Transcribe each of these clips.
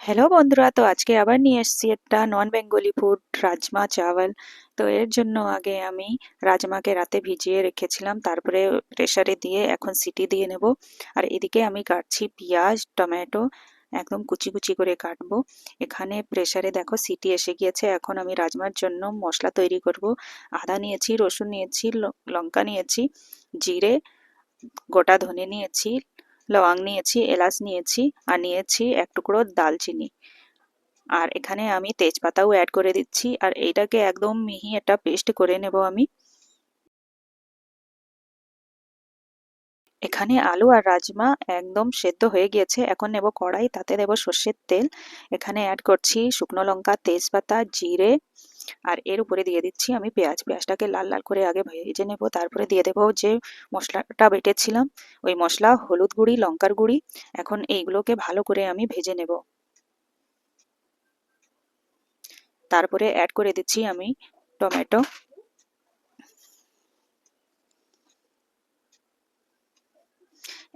Hello বন্ধুরা, তো আজকে আবার নিয়ে এসেছি একটা নন বেঙ্গলি ফুড, রাজমা চাওয়াল। তো এর জন্য আগে আমি রাজমাকে রাতে ভিজিয়ে রেখেছিলাম, তারপরে প্রেসারে দিয়ে এখন সিটি দিয়ে নেব। আর এদিকে আমি কাটছি পেঁয়াজ টমেটো, একদম কুচি কুচি করে কাটবো। এখানে প্রেসারে দেখো সিটি এসে গিয়েছে। এখন আমি রাজমার জন্য মশলা তৈরি করব। আদা নিয়েছি, রসুন নিয়েছি, লঙ্কা নিয়েছি, জিরে, গোটা ধনে নিয়েছি, লং নিয়েছি, এলাচ নিয়েছি, আর নিয়েছি এক টুকরো দালচিনি। আর এখানে আমি তেজপাতাও অ্যাড করে দিচ্ছি, আর এইটাকে একদম মিহি একটা পেস্ট করে নেব আমি। এখানে আলু আর রাজমা একদম সেদ্ধ হয়ে গিয়েছে। এখন নেব কড়াই, তাতে দেব সর্ষের তেল। এখানে অ্যাড করছি শুকনো লঙ্কা, তেজপাতা, জিরে, আর এর উপরে দিয়ে দিচ্ছি আমি পেঁয়াজটাকে লাল লাল করে আগে ভেজে নেব। তারপরে দিয়ে দেবো যে মশলাটা বেটেছিলাম, ওই মশলা, হলুদ গুঁড়ি, লঙ্কার গুঁড়ি। এখন এইগুলোকে ভালো করে আমি ভেজে নেব। তারপরে অ্যাড করে দিচ্ছি আমি টমেটো।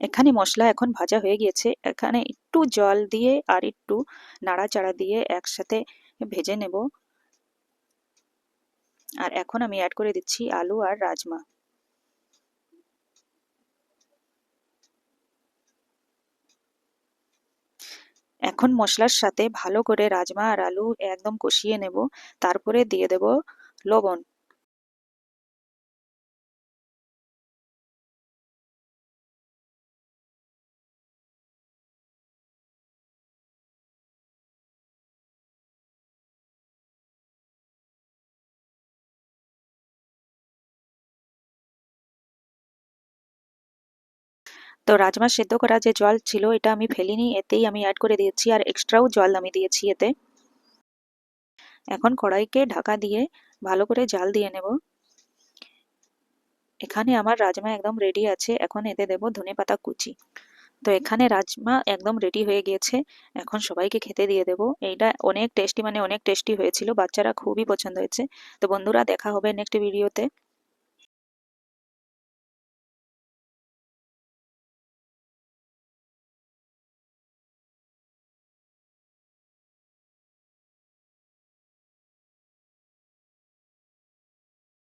এখানে মশলা এখন ভাজা হয়ে গিয়েছে। এখানে একটু জল দিয়ে আর একটু নাড়াচাড়া দিয়ে একসাথে ভেজে নেব। আর এখন আমি অ্যাড করে দিচ্ছি আলু আর রাজমা। এখন মশলার সাথে ভালো করে রাজমা আর আলু একদম কষিয়ে নেব। তারপরে দিয়ে দেব লবণ। তো রাজমা সেদ্ধ করা যে জল ছিল, এটা আমি ফেলিনি, এতেই আমি অ্যাড করে দিয়েছি, আর এক্সট্রাও জল আমি দিয়েছি এতে। এখন কড়াইকে ঢাকা দিয়ে ভালো করে জাল দিয়ে নেব। এখানে আমার রাজমা একদম রেডি আছে। এখন এতে দেব ধনেপাতা কুচি। তো এখানে রাজমা একদম রেডি হয়ে গিয়েছে। এখন সবাইকে খেতে দিয়ে দেবো। এইটা অনেক টেস্টি, মানে অনেক টেস্টি হয়েছিল, বাচ্চারা খুবই পছন্দ হয়েছে। তো বন্ধুরা, দেখা হবে নেক্সট ভিডিওতে।